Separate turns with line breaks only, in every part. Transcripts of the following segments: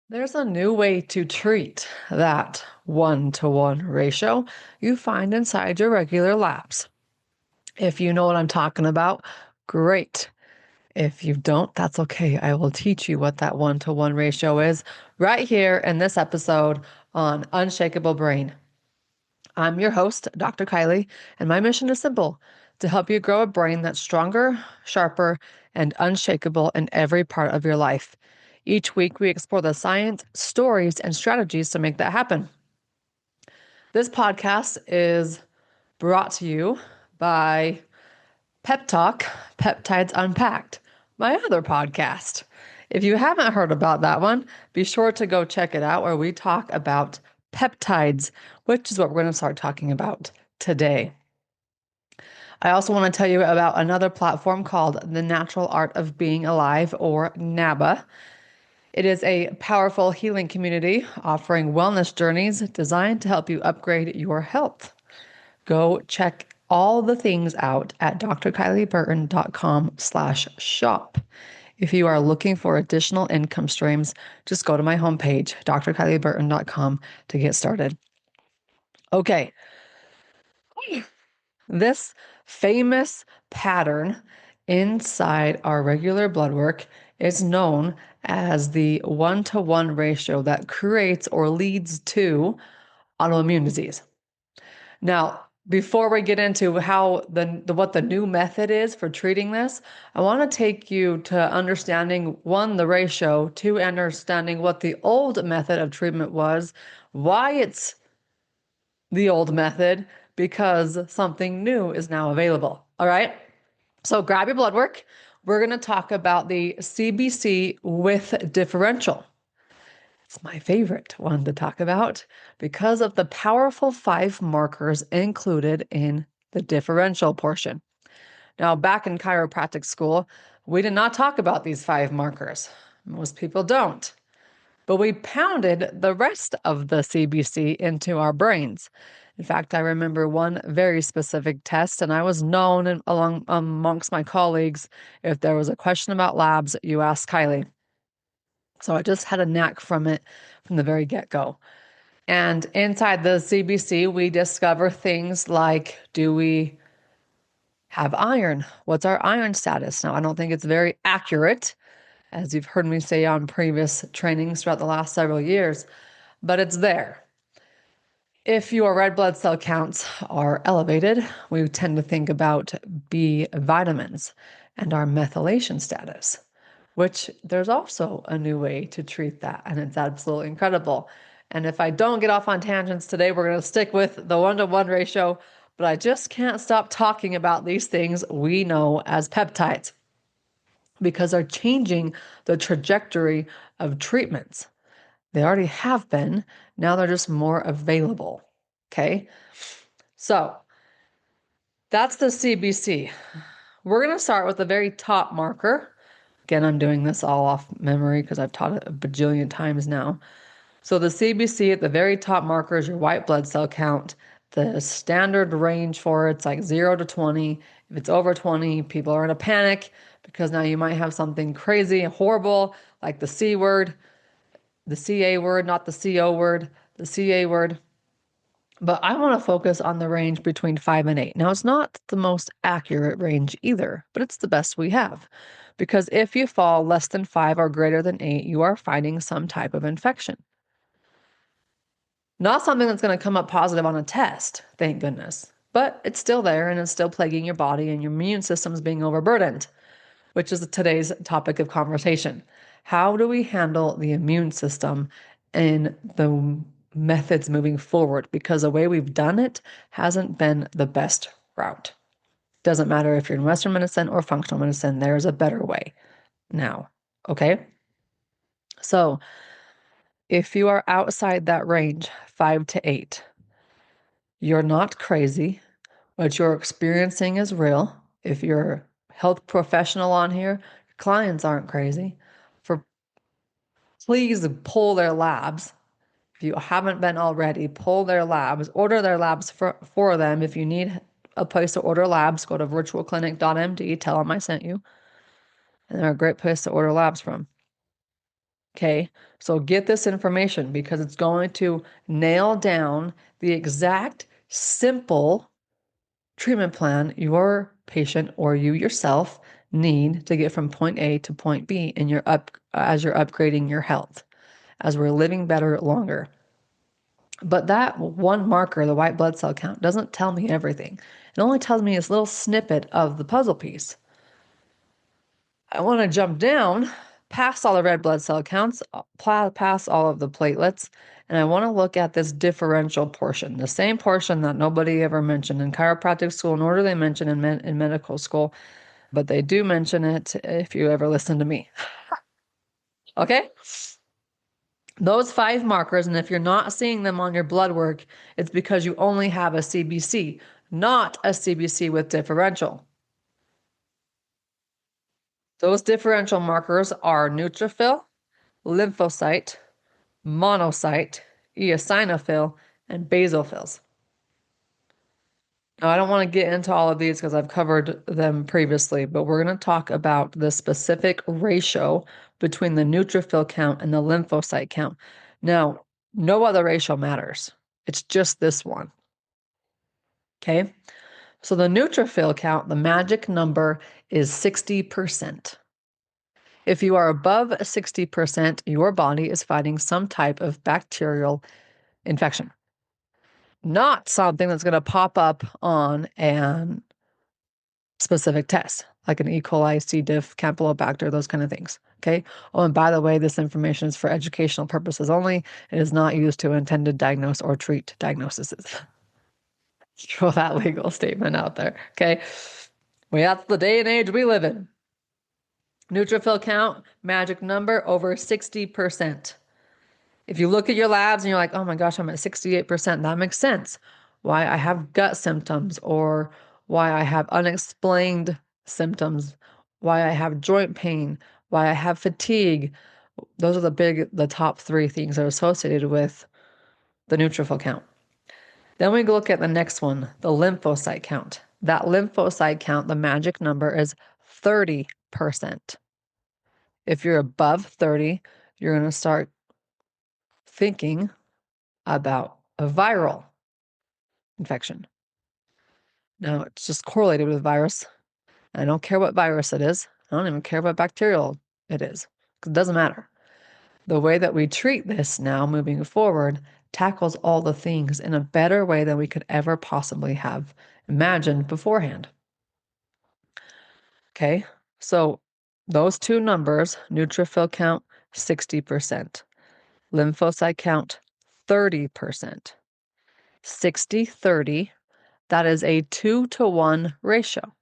There's a new way to treat that 1-to-1 ratio you find inside your regular labs. If you know what I'm talking about, great. If you don't, that's okay. I will teach you what that 1-to-1 ratio is right here in this episode on Unshakable Brain. I'm your host, Dr. Kylie, and my mission is simple to help you grow a brain that's stronger, sharper, and unshakable in every part of your life. Each week, we explore the science, stories, and strategies to make that happen. This podcast is brought to you by Pep Talk, Peptides Unpacked, my other podcast. If you haven't heard about that one, be sure to go check it out where we talk about peptides, which is what we're going to start talking about today. I also want to tell you about another platform called The Natural Art of Being Alive, or NABA. It is a powerful healing community offering wellness journeys designed to help you upgrade your health. Go check all the things out at drkylieburton.com/shop. If you are looking for additional income streams, just go to my homepage, drkylieburton.com, to get started. Okay. This famous pattern inside our regular blood work is known as the 1-to-1 ratio that creates or leads to autoimmune disease. Now, before we get into how what the new method is for treating this, I want to take you to understanding one, the ratio, two, understanding what the old method of treatment was, why it's the old method, because something new is now available. All right. So grab your blood work. We're going to talk about the CBC with differential. It's my favorite one to talk about because of the powerful 5 markers included in the differential portion. Now, back in chiropractic school, we did not talk about these 5 markers. Most people don't. But we pounded the rest of the CBC into our brains. In fact, I remember one very specific test, and I was known amongst my colleagues, if there was a question about labs, you ask Kylie. So I just had a knack from it from the very get-go. And inside the CBC, we discover things like, do we have iron? What's our iron status? Now, I don't think it's very accurate, as you've heard me say on previous trainings throughout the last several years, but it's there. If your red blood cell counts are elevated, we tend to think about B vitamins and our methylation status, which there's also a new way to treat that, and it's absolutely incredible. And if I don't get off on tangents today, we're going to stick with the 1-to-1 ratio, but I just can't stop talking about these things we know as peptides because they're changing the trajectory of treatments. They already have been. Now they're just more available. Okay. So that's the CBC. We're going to start with the very top marker. Again, I'm doing this all off memory because I've taught it a bajillion times now. So the CBC at the very top marker is your white blood cell count. The standard range for it's like 0 to 20. If it's over 20, people are in a panic because now you might have something crazy and horrible like the C word, the CA word, not the CO word, the CA word. But I want to focus on the range between 5 and 8. Now, it's not the most accurate range either, but it's the best we have. Because if you fall less than 5 or greater than 8, you are fighting some type of infection. Not something that's going to come up positive on a test, thank goodness. But it's still there and it's still plaguing your body and your immune system's being overburdened, which is today's topic of conversation. How do we handle the immune system in the methods moving forward? Because the way we've done it hasn't been the best route. Doesn't matter if you're in Western medicine or functional medicine, there's a better way now. Okay. So if you are outside that range, 5 to 8, you're not crazy. What you're experiencing is real. If you're a health professional on here, clients aren't crazy. Please pull their labs. If you haven't been already, pull their labs, order their labs for them. If you need a place to order labs, go to virtualclinic.md, tell them I sent you. And they're a great place to order labs from. Okay, so get this information because it's going to nail down the exact simple treatment plan your patient or you yourself need to get from point A to point B in your as you're upgrading your health, as we're living better longer. But that one marker, the white blood cell count, doesn't tell me everything. It only tells me this little snippet of the puzzle piece. I want to jump down past all the red blood cell counts, past all of the platelets, and I want to look at this differential portion, the same portion that nobody ever mentioned in chiropractic school, nor do they mention in medical school, but they do mention it if you ever listen to me. Okay? Those 5 markers, and if you're not seeing them on your blood work, it's because you only have a CBC, not a CBC with differential. Those differential markers are neutrophil, lymphocyte, monocyte, eosinophil, and basophils. Now, I don't want to get into all of these because I've covered them previously, but we're going to talk about the specific ratio between the neutrophil count and the lymphocyte count. Now, no other ratio matters. It's just this one. Okay? So the neutrophil count, the magic number is 60%. If you are above 60%, your body is fighting some type of bacterial infection. Not something that's going to pop up on an specific test, like an E. coli, C. diff, Campylobacter, those kind of things. Okay. Oh, and by the way, this information is for educational purposes only. It is not used to intend to diagnose or treat diagnoses. Throw that legal statement out there. Okay. Well, that's the day and age we live in. Neutrophil count, magic number, over 60%. If you look at your labs and you're like, oh my gosh, I'm at 68%, that makes sense. Why I have gut symptoms or why I have unexplained symptoms, why I have joint pain, why I have fatigue. Those are the top 3 things that are associated with the neutrophil count. Then we look at the next one, the lymphocyte count. That lymphocyte count, the magic number is 30%. If you're above 30, you're going to start thinking about a viral infection. Now, it's just correlated with virus. I don't care what virus it is. I don't even care what bacterial it is. It doesn't matter. The way that we treat this now moving forward tackles all the things in a better way than we could ever possibly have imagined beforehand. Okay, so those 2 numbers, neutrophil count 60%, lymphocyte count 30%, 60-30, that is a 2-to-1 ratio.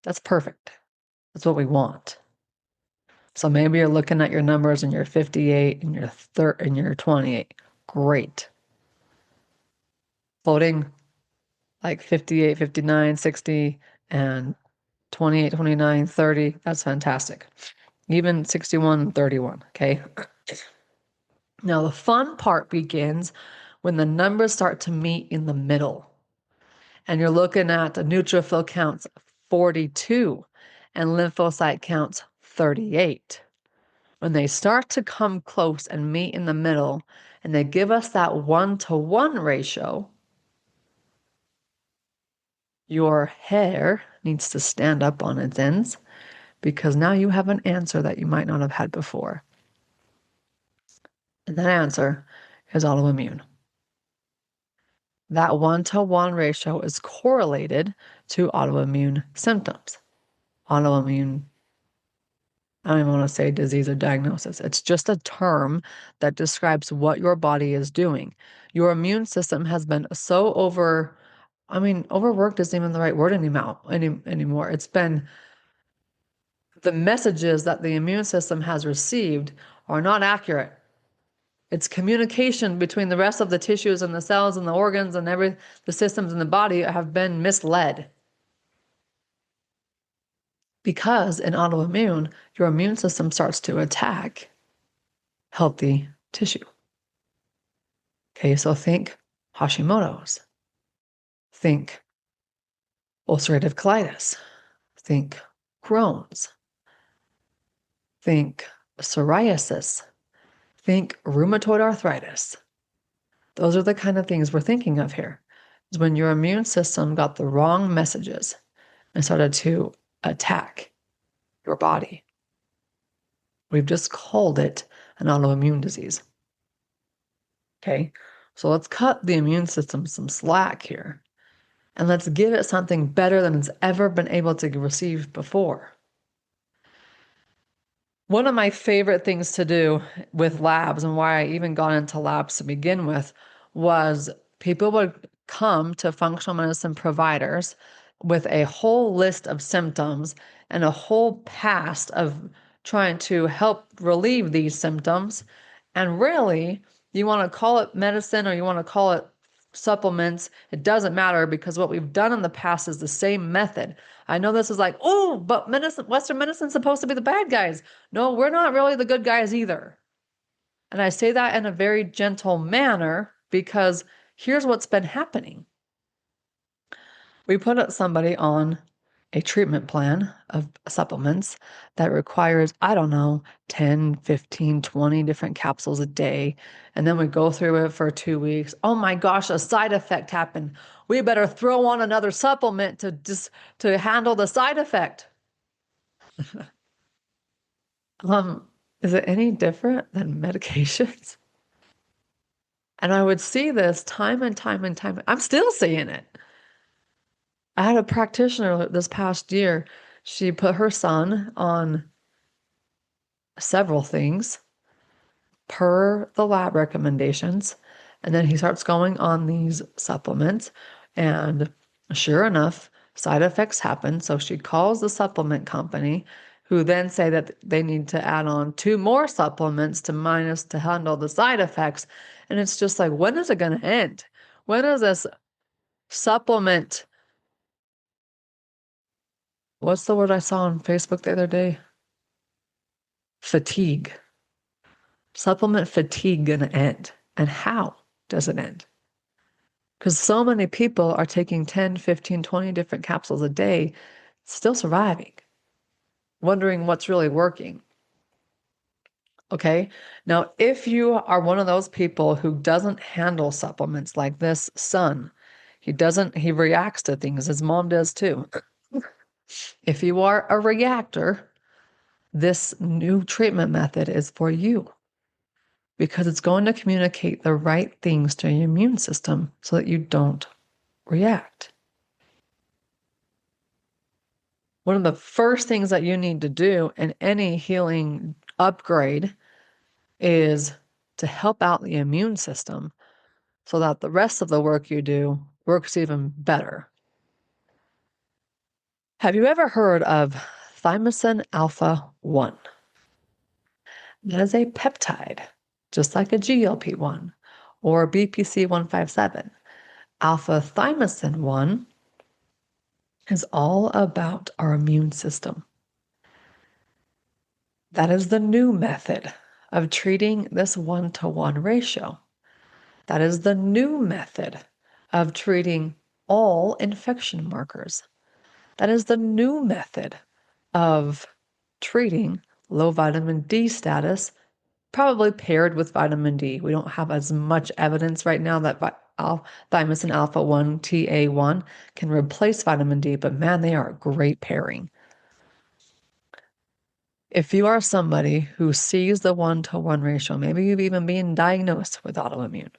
That's perfect. That's what we want. So maybe you're looking at your numbers and you're 58 and you're 28. Great. Floating like 58, 59, 60, and 28, 29, 30. That's fantastic. Even 61 and 31. Okay. Now the fun part begins when the numbers start to meet in the middle. And you're looking at the neutrophil counts 42 and lymphocyte counts 38. When they start to come close and meet in the middle, and they give us that 1-to-1 ratio, your hair needs to stand up on its ends because now you have an answer that you might not have had before. And that answer is autoimmune. That 1-to-1 ratio is correlated to autoimmune symptoms. Autoimmune, I don't even want to say disease or diagnosis. It's just a term that describes what your body is doing. Your immune system has been so overworked isn't even the right word anymore. It's been the messages that the immune system has received are not accurate. Its communication between the rest of the tissues and the cells and the organs and the systems in the body have been misled. Because in autoimmune, your immune system starts to attack healthy tissue. Okay, so think Hashimoto's. Think ulcerative colitis. Think Crohn's. Think psoriasis. Think rheumatoid arthritis. Those are the kind of things we're thinking of here. Is when your immune system got the wrong messages and started to attack your body. We've just called it an autoimmune disease. Okay, so let's cut the immune system some slack here, and let's give it something better than it's ever been able to receive before. One of my favorite things to do with labs, and why I even got into labs to begin with, was people would come to functional medicine providers with a whole list of symptoms and a whole past of trying to help relieve these symptoms. And really, you want to call it medicine or you want to call it supplements, it doesn't matter, because what we've done in the past is the same method. I know this is like, oh, but medicine, Western medicine's supposed to be the bad guys. No, we're not really the good guys either. And I say that in a very gentle manner because here's what's been happening. We put somebody on a treatment plan of supplements that requires, I don't know, 10, 15, 20 different capsules a day. And then we go through it for 2 weeks. Oh my gosh, a side effect happened. We better throw on another supplement to handle the side effect. Is it any different than medications? And I would see this time and time and time. I'm still seeing it. I had a practitioner this past year. She put her son on several things per the lab recommendations. And then he starts going on these supplements. And sure enough, side effects happen. So she calls the supplement company, who then say that they need to add on 2 more supplements to handle the side effects. And it's just like, when is it going to end? When is this supplement? What's the word I saw on Facebook the other day? Fatigue. Supplement fatigue going to end? And how does it end? Because so many people are taking 10, 15, 20 different capsules a day, still surviving, wondering what's really working. Okay, now if you are one of those people who doesn't handle supplements like this son, he reacts to things, his mom does too. If you are a reactor, this new treatment method is for you, because it's going to communicate the right things to your immune system so that you don't react. One of the first things that you need to do in any healing upgrade is to help out the immune system so that the rest of the work you do works even better. Have you ever heard of thymosin alpha 1? That is a peptide, just like a GLP-1 or BPC 157. Alpha thymosin 1 is all about our immune system. That is the new method of treating this 1-to-1 ratio. That is the new method of treating all infection markers. That is the new method of treating low vitamin D status, probably paired with vitamin D. We don't have as much evidence right now that thymosin alpha 1, TA1, can replace vitamin D, but man, they are a great pairing. If you are somebody who sees the 1-to-1 ratio, maybe you've even been diagnosed with autoimmune.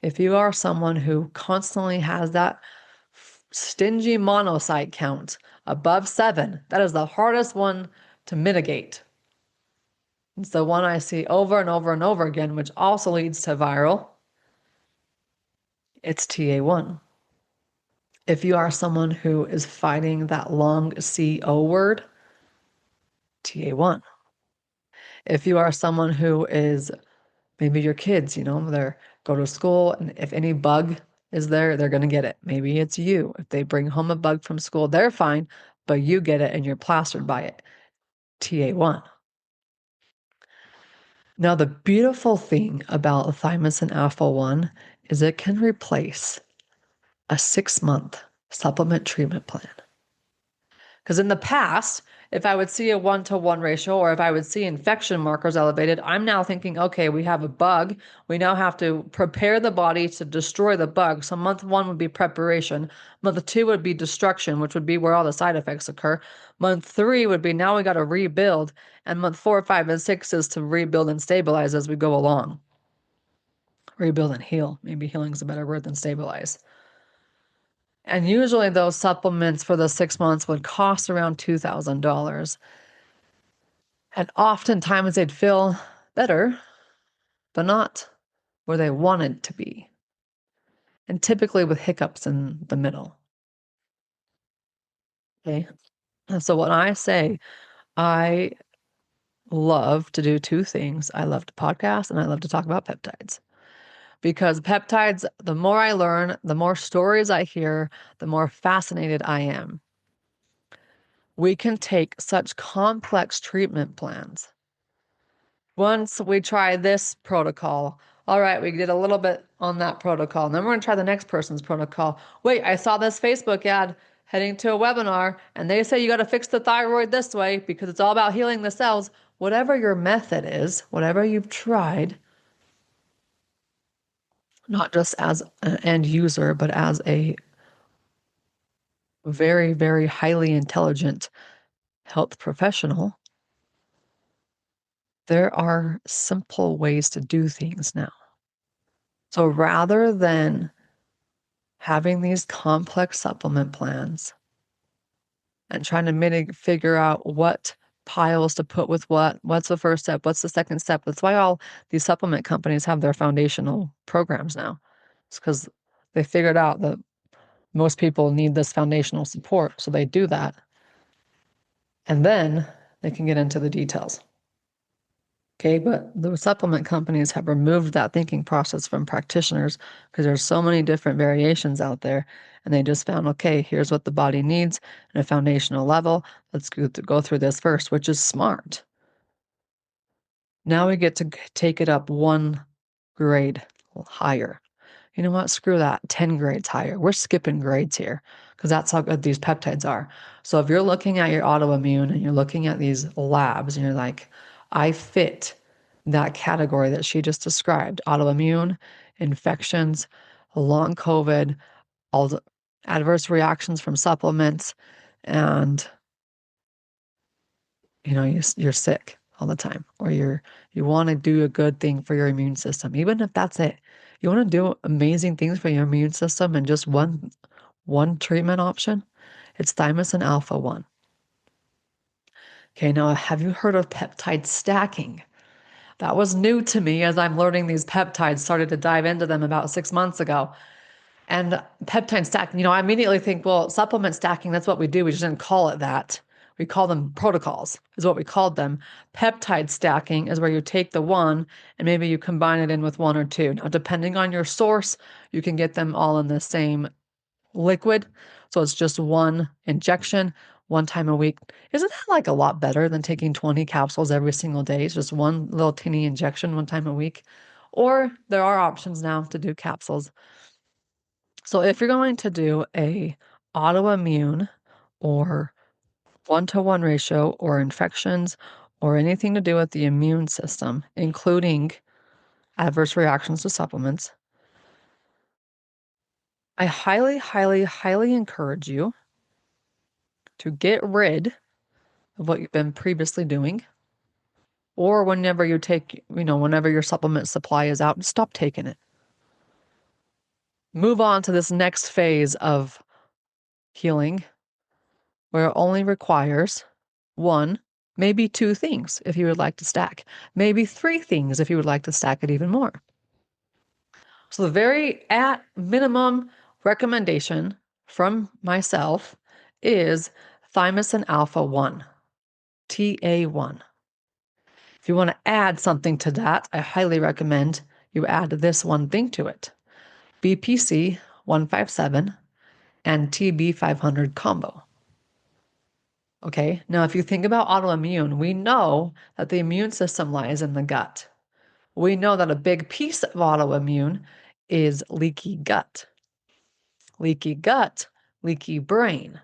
If you are someone who constantly has that stingy monocyte count above 7, that is the hardest one to mitigate. It's the one I see over and over and over again, which also leads to viral. It's TA1. If you are someone who is fighting that long CO word, TA1. If you are someone who is, maybe your kids, they go to school, and if any bug is there, they're going to get it. Maybe it's you. If they bring home a bug from school, they're fine, but you get it and you're plastered by it. TA1. Now, the beautiful thing about thymosin alpha 1 is it can replace a 6-month supplement treatment plan. Because in the past, if I would see a 1-to-1 ratio or if I would see infection markers elevated, I'm now thinking, okay, we have a bug. We now have to prepare the body to destroy the bug. So month 1 would be preparation. Month 2 would be destruction, which would be where all the side effects occur. Month 3 would be now we got to rebuild. And month 4, 5, and 6 is to rebuild and stabilize as we go along. Rebuild and heal. Maybe healing is a better word than stabilize. And usually those supplements for the 6 months would cost around $2,000. And oftentimes they'd feel better, but not where they wanted to be. And typically with hiccups in the middle. Okay. And so when I say I love to do 2 things, I love to podcast and I love to talk about peptides. Because peptides, the more I learn, the more stories I hear, the more fascinated I am. We can take such complex treatment plans. Once we try this protocol, all right, we did a little bit on that protocol, and then we're going to try the next person's protocol. Wait, I saw this Facebook ad heading to a webinar, and they say you got to fix the thyroid this way because it's all about healing the cells. Whatever your method is, whatever you've tried, not just as an end user, but as a very, very highly intelligent health professional, there are simple ways to do things now. So rather than having these complex supplement plans and trying to figure out what piles to put with what's the first step, what's the second step. That's why all these supplement companies have their foundational programs now. It's because they figured out that most people need this foundational support, so they do that. And then they can get into the details. Okay, but the supplement companies have removed that thinking process from practitioners because there's so many different variations out there. And they just found, okay, here's what the body needs at a foundational level. Let's go through this first, which is smart. Now we get to take it up 1 grade higher. You know what? Screw that. 10 grades higher. We're skipping grades here because that's how good these peptides are. So if you're looking at your autoimmune and you're looking at these labs and you're like, I fit that category that she just described, autoimmune, infections, long COVID, all the adverse reactions from supplements, and you're sick all the time, or you want to do a good thing for your immune system, even if that's it. You want to do amazing things for your immune system and just one treatment option, it's thymosin alpha 1. Okay, now have you heard of peptide stacking? That was new to me as I'm learning these peptides, started to dive into them about 6 months ago. And peptide stacking, I immediately think, well, supplement stacking, that's what we do. We just didn't call it that. We call them protocols, is what we called them. Peptide stacking is where you take the one and maybe you combine it in with 1 or 2. Now, depending on your source, you can get them all in the same liquid. So it's just 1 injection, 1 time a week. Isn't that like a lot better than taking 20 capsules every single day? It's just 1 little teeny injection 1 time a week. Or there are options now to do capsules. So if you're going to do a autoimmune or 1-to-1 ratio or infections or anything to do with the immune system, including adverse reactions to supplements, I highly, highly, highly encourage you to get rid of what you've been previously doing, or whenever whenever your supplement supply is out, stop taking it. Move on to this next phase of healing where it only requires 1, maybe 2 things if you would like to stack, maybe 3 things if you would like to stack it even more. So the very at minimum recommendation from myself is thymosin alpha 1, TA1. If you want to add something to that, I highly recommend you add this one thing to it, BPC 157 and TB 500 combo. Okay, now if you think about autoimmune, we know that the immune system lies in the gut. We know that a big piece of autoimmune is leaky gut. Leaky gut, leaky brain.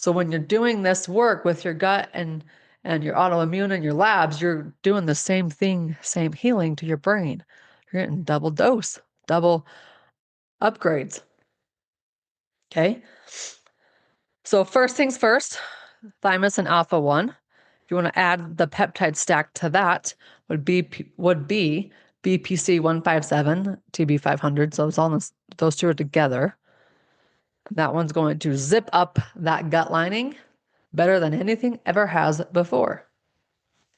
So when you're doing this work with your gut and your autoimmune and your labs, you're doing the same thing, same healing to your brain. You're getting double dose, double upgrades. Okay. So first things first, thymus and alpha 1. If you want to add the peptide stack to that, would be BPC 157, TB 500. So it's all this, those two are together. That one's going to zip up that gut lining better than anything ever has before.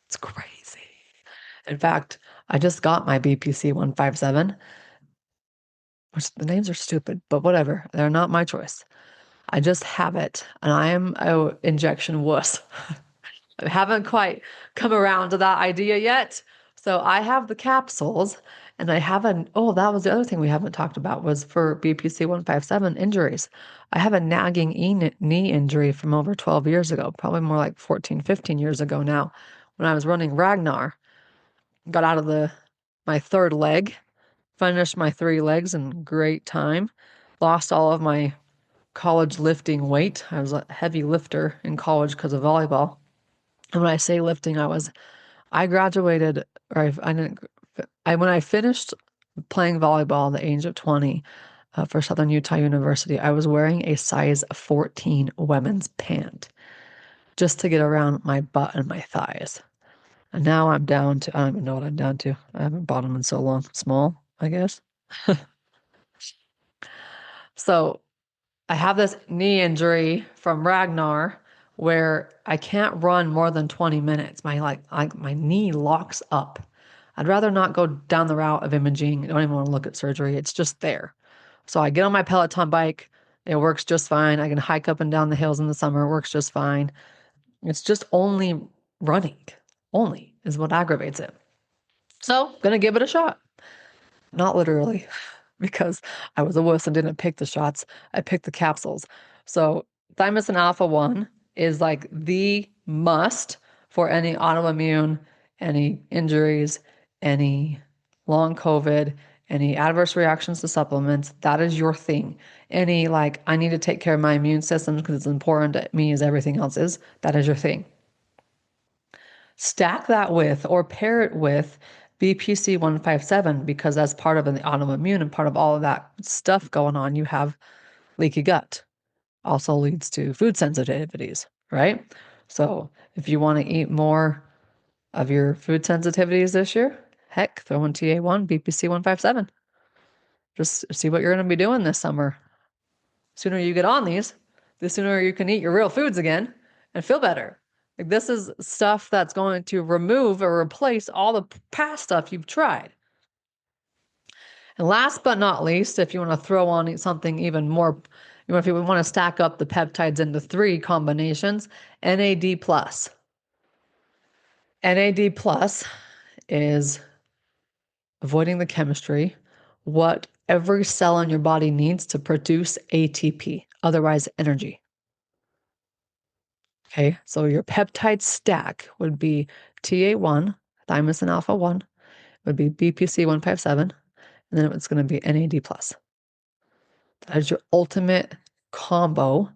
It's crazy. In fact, I just got my BPC 157, which the names are stupid, but whatever. They're not my choice. I just have it, and I am an injection wuss. I haven't quite come around to that idea yet. So I have the capsules, and I haven't. Oh, that was the other thing we haven't talked about was for BPC 157 injuries. I have a nagging knee injury from over 12 years ago, probably more like 14, 15 years ago now, when I was running Ragnar. Got out of my third leg, finished my 3 legs in great time, lost all of my college lifting weight. I was a heavy lifter in college because of volleyball. And when I say lifting, I graduated, or I didn't, when I finished playing volleyball at the age of 20 for Southern Utah University, I was wearing a size 14 women's pant just to get around my butt and my thighs. And now I'm down to, I don't even know what I'm down to. I haven't bought them in so long. Small, I guess. So I have this knee injury from Ragnar where I can't run more than 20 minutes. My knee locks up. I'd rather not go down the route of imaging. I don't even want to look at surgery. It's just there. So I get on my Peloton bike. It works just fine. I can hike up and down the hills in the summer. It works just fine. It's just only running. Only is what aggravates it. So gonna give it a shot. Not literally, because I was a wuss and didn't pick the shots. I picked the capsules. So thymus and alpha 1 is like the must for any autoimmune, any injuries, any long COVID, any adverse reactions to supplements. That is your thing. Any like, I need to take care of my immune system because it's important to me as everything else is. That is your thing. Stack that with or pair it with BPC 157 because as part of an autoimmune and part of all of that stuff going on, you have leaky gut. Also leads to food sensitivities, right? So if you want to eat more of your food sensitivities this year, heck, throw in TA1, BPC 157. Just see what you're going to be doing this summer. The sooner you get on these, the sooner you can eat your real foods again and feel better. Like this is stuff that's going to remove or replace all the past stuff you've tried. And last but not least, if you want to throw on something even more, if you want to stack up the peptides into 3 combinations, NAD+. NAD+ is avoiding the chemistry, what every cell in your body needs to produce ATP, otherwise energy. Okay, so your peptide stack would be TA1, thymus and alpha 1, would be BPC 157, and then it's going to be NAD+. That is your ultimate combo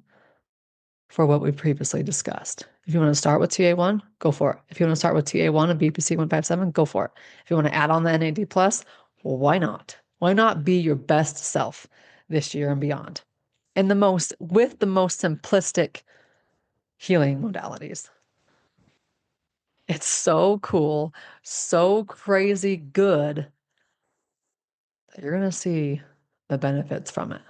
for what we previously discussed. If you want to start with TA1, go for it. If you want to start with TA1 and BPC 157, go for it. If you want to add on the NAD+, well, why not? Why not be your best self this year and beyond? And with the most simplistic healing modalities. It's so cool, so crazy good that you're going to see the benefits from it.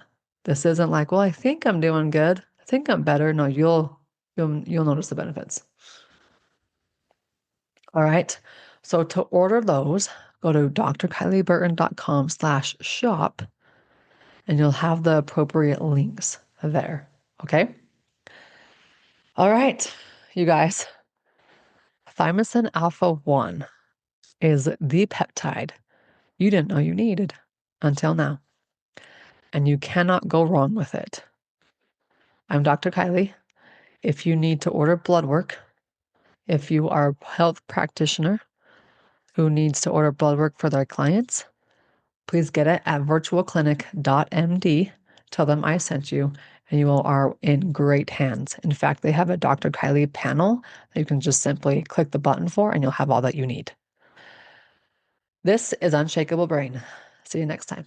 This isn't like, well, I think I'm doing good. I think I'm better. No, you'll notice the benefits. All right. So to order those, go to drkylieburton.com/shop and you'll have the appropriate links there. Okay. All right, you guys. Thymosin alpha 1 is the peptide you didn't know you needed until now. And you cannot go wrong with it. I'm Dr. Kylie. If you need to order blood work, if you are a health practitioner who needs to order blood work for their clients, please get it at virtualclinic.md. Tell them I sent you, and you are in great hands. In fact, they have a Dr. Kylie panel that you can just simply click the button for, and you'll have all that you need. This is Unshakable Brain. See you next time.